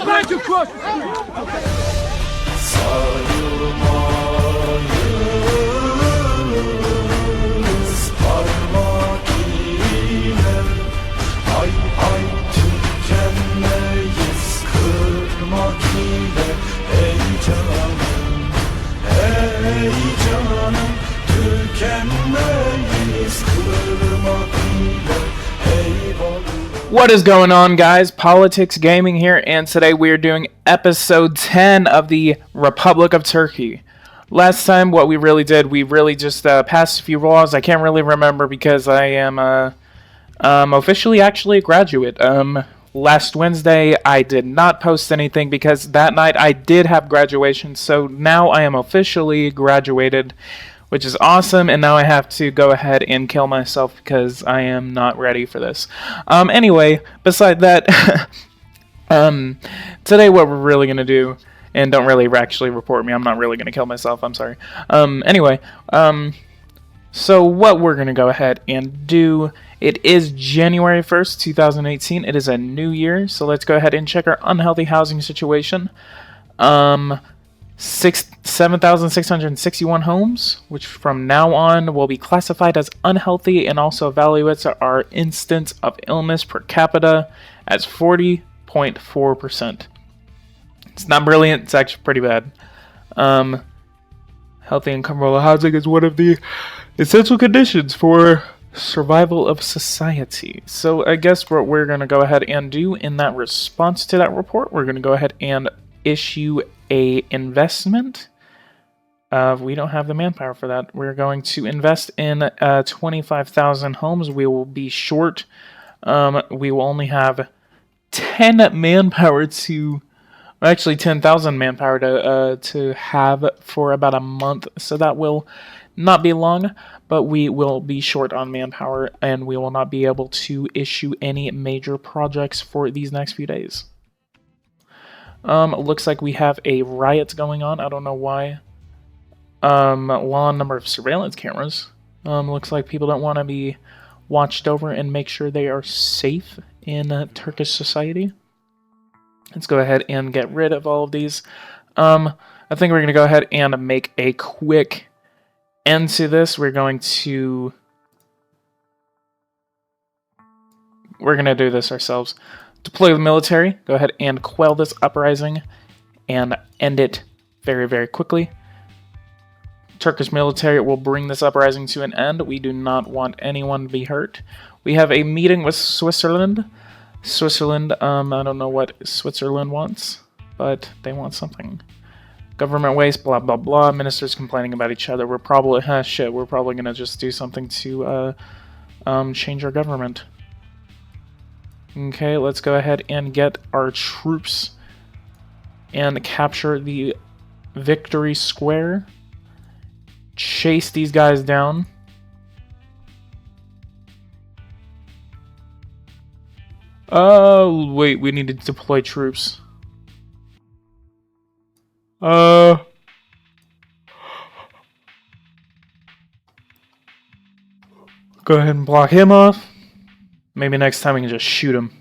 Back across. Sayılmayız parmak ile, hay hay tükenmeyiz kırmak ile, ey canım tükenmeyiz kırmak ile, eyvallah. What is going on, guys? Politics Gaming here, and today we are doing episode 10 of the Republic of Turkey. Last time, what we really did, we really just passed a few laws. I can't really remember because I am officially actually a graduate. Last Wednesday, I did not post anything because that night I did have graduation, so now I am officially graduated, which is awesome, and now I have to go ahead and kill myself because I am not ready for this. Anyway, beside that, today what we're really going to do, and don't really actually report me, I'm not really going to kill myself, I'm sorry. So what we're going to go ahead and do, it is January 1st, 2018, it is a new year, so let's go ahead and check our unhealthy housing situation. 7,661 homes, which from now on will be classified as unhealthy, and also evaluates our instance of illness per capita as 40.4%. It's not brilliant, it's actually pretty bad. Healthy and comfortable housing is one of the essential conditions for survival of society. So I guess what we're going to go ahead and do in that response to that report, we're going to go ahead and issue a investment. We don't have the manpower for that. We're going to invest in 25,000 homes. We will be short. We will only have 10 manpower to, actually 10,000 manpower to have for about a month. So that will not be long, but we will be short on manpower, and we will not be able to issue any major projects for these next few days. Looks like we have a riot going on. I don't know why. Law number of surveillance cameras. Looks like people don't want to be watched over and make sure they are safe in Turkish society. Let's go ahead and get rid of all of these. I think we're going to go ahead and make a quick end to this. We're going to do this ourselves. Deploy the military, go ahead and quell this uprising and end it very, very quickly. Turkish military will bring this uprising to an end. We do not want anyone to be hurt. We have a meeting with Switzerland. I don't know what Switzerland wants, but they want something. Government waste, blah, blah, blah. Ministers complaining about each other. We're probably, we're probably going to just do something to change our government. Okay, let's go ahead and get our troops and capture the Victory Square. Chase these guys down. Oh, wait, we need to deploy troops. Go ahead and block him off. Maybe next time we can just shoot him.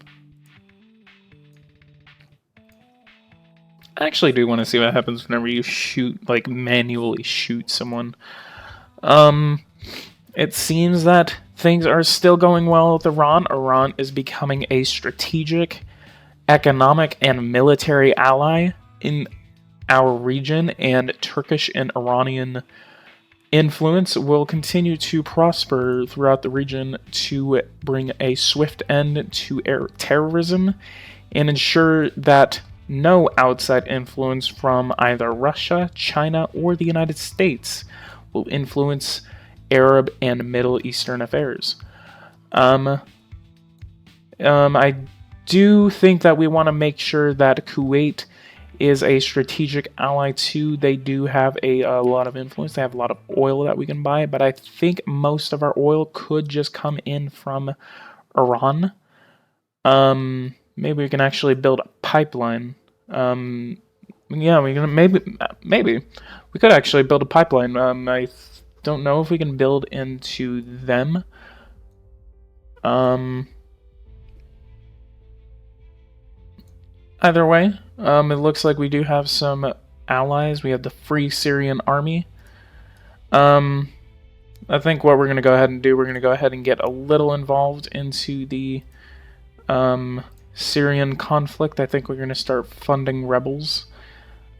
I actually do want to see what happens whenever you shoot, like, manually shoot someone. It seems that things are still going well with Iran. Iran is becoming a strategic, economic, and military ally in our region, and Turkish and Iranian influence will continue to prosper throughout the region to bring a swift end to terrorism and ensure that no outside influence from either Russia, China, or the United States will influence Arab and Middle Eastern affairs. I do think that we want to make sure that Kuwait is a strategic ally too. They do have a lot of influence. They have a lot of oil that we can buy, but I think most of our oil could just come in from Iran. Maybe we can actually build a pipeline. Yeah, we can maybe we could actually build a pipeline. I don't know if we can build into them. Either way, it looks like we do have some allies. We have the Free Syrian Army. I think what we're going to go ahead and do, we're going to go ahead and get a little involved into the Syrian conflict. I think we're going to start funding rebels.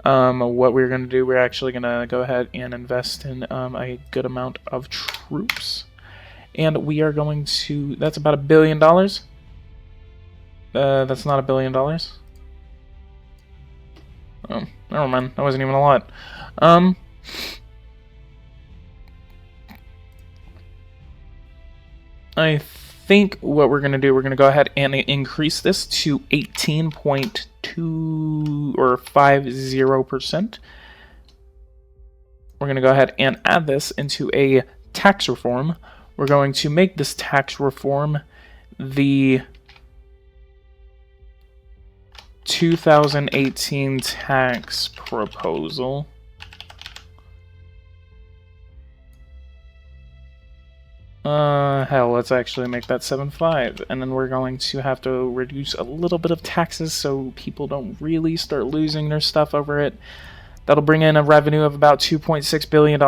What we're going to do, we're actually going to go ahead and invest in a good amount of troops. And we are going to, that's about $1 billion. That's not $1 billion. Oh, never mind. That wasn't even a lot. I think what we're going to do, we're going to go ahead and increase this to 18.2 or 50%. We're going to go ahead and add this into a tax reform. We're going to make this tax reform the 2018 tax proposal. Hell, let's actually make that 7.5, and then we're going to have to reduce a little bit of taxes so people don't really start losing their stuff over it. That'll bring in a revenue of about $2.6 billion.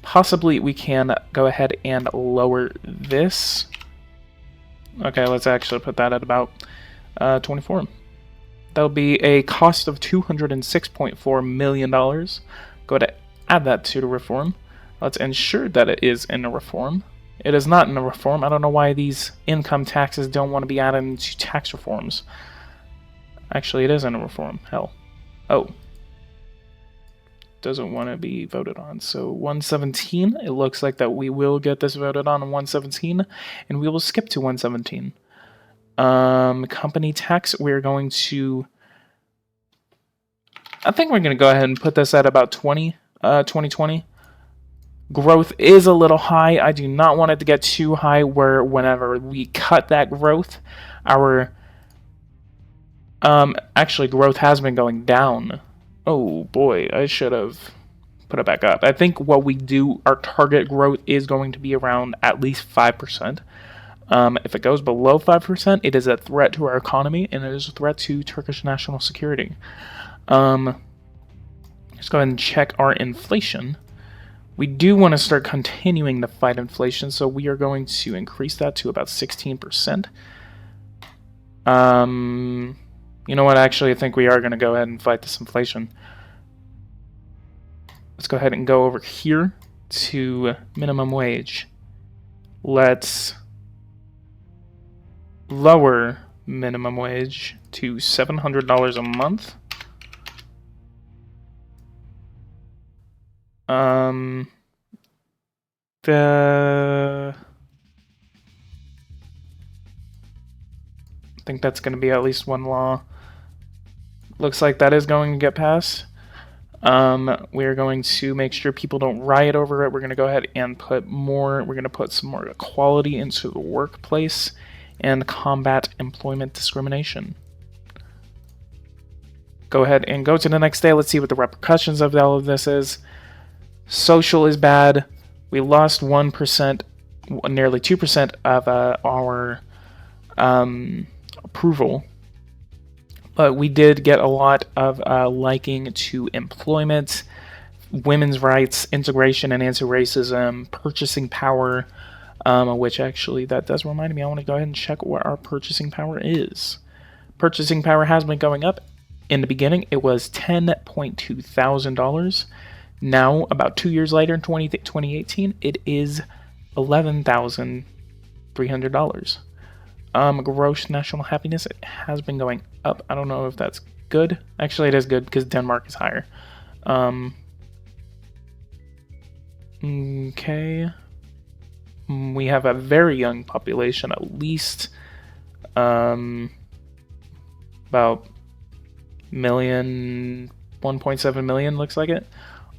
Possibly we can go ahead and lower this. Okay, let's actually put that at about 24. That'll be a cost of $206.4 million. Go ahead and add that to the reform. Let's ensure that it is in a reform. It is not in a reform. I don't know why these income taxes don't want to be added into tax reforms. Actually, it is in a reform. Hell. Oh. Doesn't want to be voted on. So 117, it looks like that we will get this voted on 117, and we will skip to 117. Company tax, we're going to, I think we're going to go ahead and put this at about 2020. Growth is a little high. I do not want it to get too high where whenever we cut that growth, our, actually growth has been going down. Oh boy, I should have put it back up. I think what we do, our target growth is going to be around at least 5%. If it goes below 5%, it is a threat to our economy, and it is a threat to Turkish national security. Let's go ahead and check our inflation. We do want to start continuing to fight inflation, so we are going to increase that to about 16%. You know what, actually I think we are going to go ahead and fight this inflation. Let's go ahead and go over here to minimum wage. Let's lower minimum wage to $700 a month. I think that's going to be at least one law. Looks like that is going to get passed. We're going to make sure people don't riot over it. We're going to go ahead and put more, we're going to put some more equality into the workplace and combat employment discrimination. Go ahead and go to the next day. Let's see what the repercussions of all of this is. Social is bad. We lost 1%, nearly 2% of our approval. But we did get a lot of liking to employment, women's rights, integration and anti-racism, purchasing power, which actually, that does remind me, I want to go ahead and check what our purchasing power is. Purchasing power has been going up. In the beginning, it was $10.2 thousand. Now, about 2 years later, in 2018, it is $11,300. Gross national happiness, it has been going up. I don't know if that's good. Actually, it is good because Denmark is higher. Okay. We have a very young population, at least about million, 1.7 million looks like it,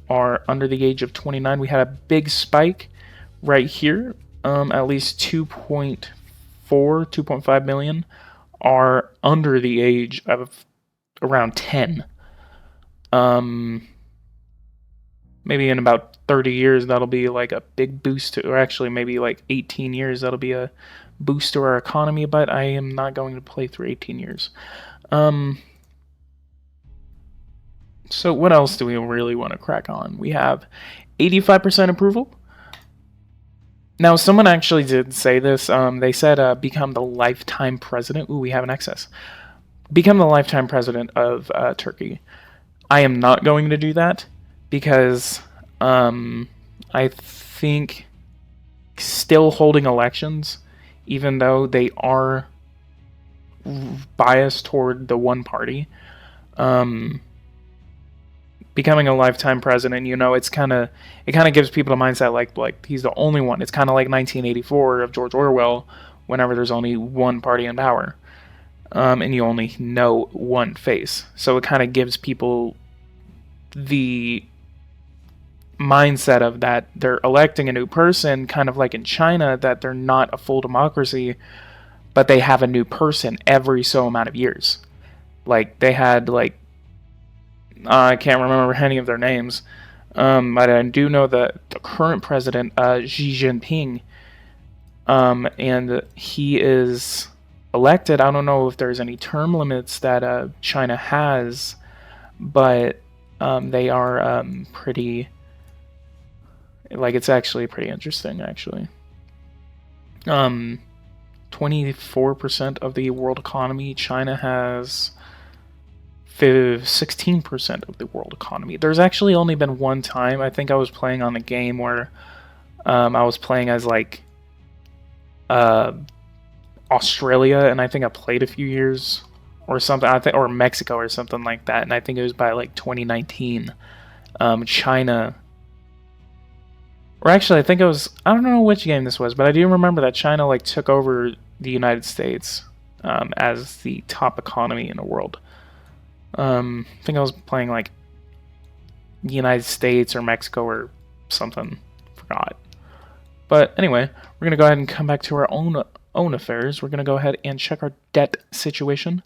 are under the age of 29. We had a big spike right here. At least 2.5 million are under the age of around 10. Maybe in about 30 years, that'll be like a big boost or actually maybe like 18 years, that'll be a boost to our economy, but I am not going to play through 18 years. So what else do we really want to crack on? We have 85% approval. Now, someone actually did say this. They said, become the lifetime president. Ooh, we have an excess. Become the lifetime president of Turkey. I am not going to do that because I think still holding elections, even though they are biased toward the one party, becoming a lifetime president, it kind of gives people a mindset like he's the only one. It's kind of like 1984 of George Orwell, whenever there's only one party in power, and you only know one face. So it kind of gives people the mindset of that they're electing a new person, kind of like in China, that they're not a full democracy, but they have a new person every so amount of years. Like they had I can't remember any of their names, but I do know that the current president, Xi Jinping, and he is elected. I don't know if there's any term limits that China has, but they are pretty, it's actually pretty interesting, actually. 24% of the world economy. China has 16% of the world economy. There's actually only been one time, I think I was playing on a game where I was playing as Australia, and I think I played a few years or something, or Mexico or something like that, and I think it was by 2019. China, or actually I think it was, I don't know which game this was, but I do remember that China took over the United States as the top economy in the world. I think I was playing the United States or Mexico or something. Forgot. But anyway, we're gonna go ahead and come back to our own affairs. We're gonna go ahead and check our debt situation.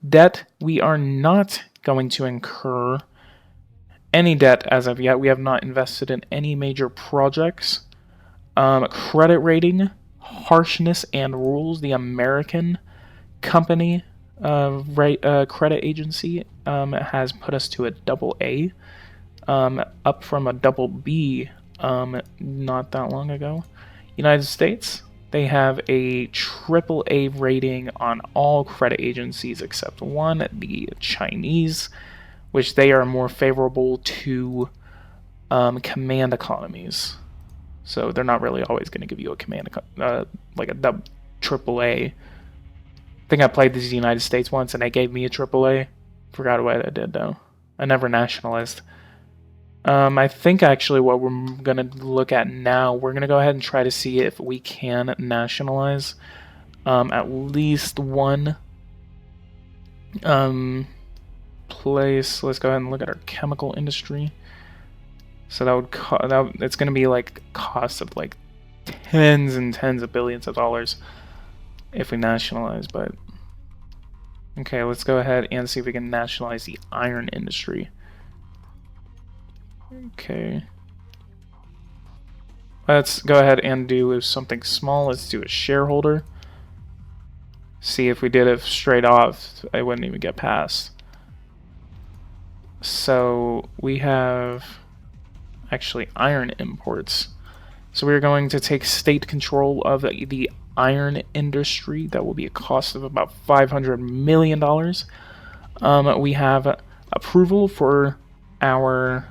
Debt, we are not going to incur any debt as of yet. We have not invested in any major projects. Credit rating, harshness and rules. The American company credit agency has put us to a AA, up from a BB not that long ago. United States, they have a AAA rating on all credit agencies except one, the Chinese, which they are more favorable to command economies. So they're not really always going to give you a command like a AAA. I think I played this United States once and they gave me a AAA. Forgot what I did though. I never nationalized. I think actually what we're going to look at now, we're going to go ahead and try to see if we can nationalize at least one place. Let's go ahead and look at our chemical industry. So that would it's going to be cost of tens and tens of billions of dollars if we nationalize, but okay, let's go ahead and see if we can nationalize the iron industry. Okay, let's go ahead and do something small. Let's do a shareholder. See if we did it straight off, I wouldn't even get past. So we have actually iron imports. So we're going to take state control of the iron industry. That will be a cost of about $500 million. We have approval for our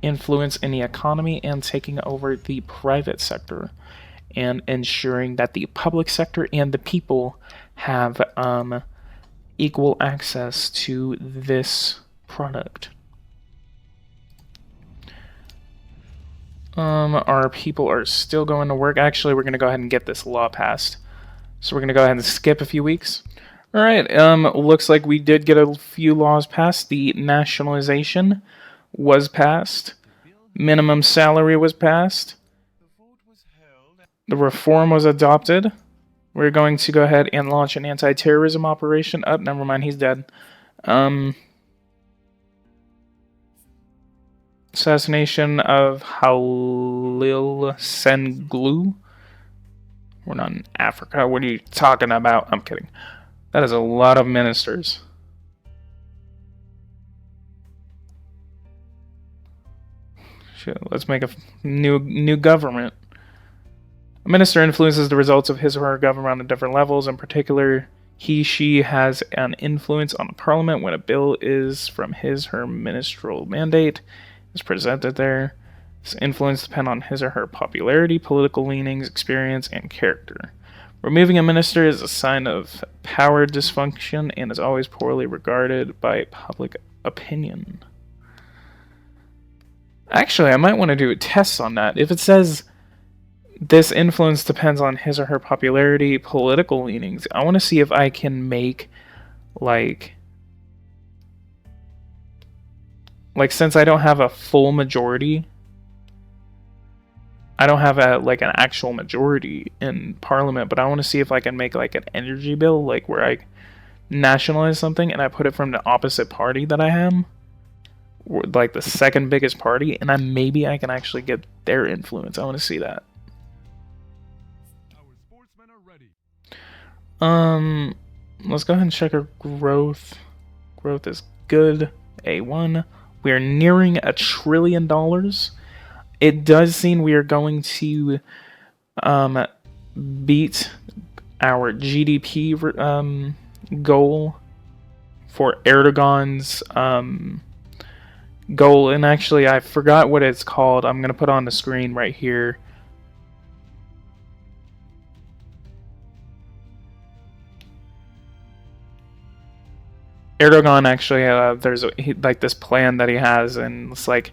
influence in the economy and taking over the private sector and ensuring that the public sector and the people have equal access to this product. Our people are still going to work. Actually, we're going to go ahead and get this law passed. So we're going to go ahead and skip a few weeks. All right. Looks like we did get a few laws passed. The nationalization was passed. Minimum salary was passed. The reform was adopted. We're going to go ahead and launch an anti-terrorism operation. Oh, never mind, he's dead. Assassination of Halil Senglu. We're not in Africa. What are you talking about? I'm kidding. That is a lot of ministers. Shit, let's make a new government. A minister influences the results of his or her government on different levels. In particular, she has an influence on the parliament when a bill is from his or her ministerial mandate is presented there. This influence depends on his or her popularity, political leanings, experience, and character. Removing a minister is a sign of power dysfunction and is always poorly regarded by public opinion. Actually, I might want to do a test on that. If it says this influence depends on his or her popularity, political leanings, I want to see if I can make, like since I don't have a full majority, I don't have an actual majority in parliament, but I want to see if I can make like an energy bill, like where I nationalize something and I put it from the opposite party that I am, like the second biggest party, and maybe I can actually get their influence. I want to see that. Let's go ahead and check our growth. Growth is good. A1. We are nearing $1 trillion. It does seem we are going to beat our GDP goal for Erdogan's goal. And actually, I forgot what it's called. I'm going to put on the screen right here. Erdogan actually, there's like this plan that he has, and it's like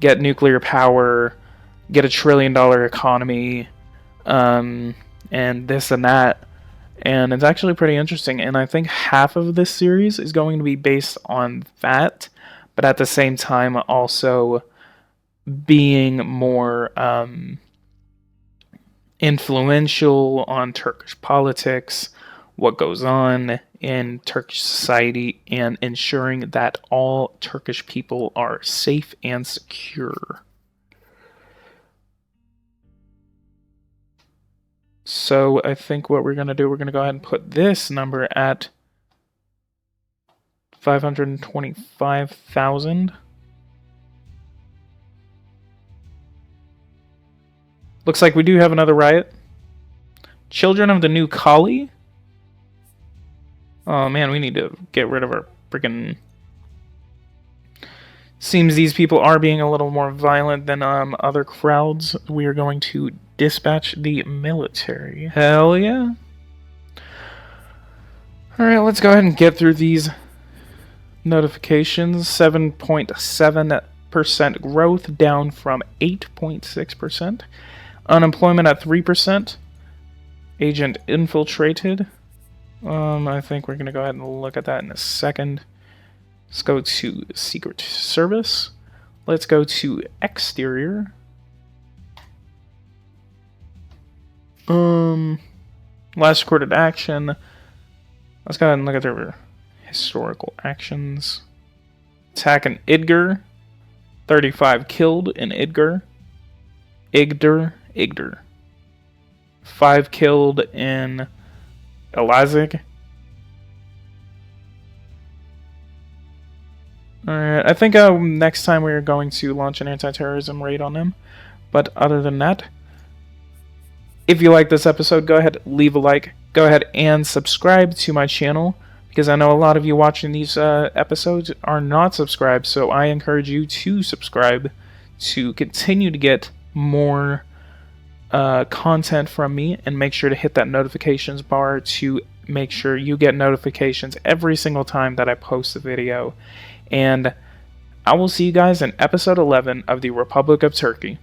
get nuclear power, get $1 trillion economy, and this and that, and it's actually pretty interesting. And I think half of this series is going to be based on that, but at the same time also being more influential on Turkish politics, what goes on in Turkish society, and ensuring that all Turkish people are safe and secure. So I think what we're going to do, we're going to go ahead and put this number at 525,000. Looks like we do have another riot. Children of the New Kali. Oh man, we need to get rid of our freaking... Seems these people are being a little more violent than other crowds. We are going to dispatch the military. Hell yeah. Alright, let's go ahead and get through these notifications. 7.7% growth, down from 8.6%. Unemployment at 3%. Agent infiltrated. I think we're going to go ahead and look at that in a second. Let's go to Secret Service. Let's go to Exterior. Last recorded action. Let's go ahead and look at their historical actions. Attack in Idgar. 35 killed in Idgar. Igdir. 5 killed in Elazig. Alright, I think next time we're going to launch an anti-terrorism raid on them. But other than that, if you like this episode, go ahead, leave a like. Go ahead and subscribe to my channel, because I know a lot of you watching these episodes are not subscribed, so I encourage you to subscribe to continue to get more content from me, and make sure to hit that notifications bar to make sure you get notifications every single time that I post a video. And I will see you guys in episode 11 of the Republic of Turkey.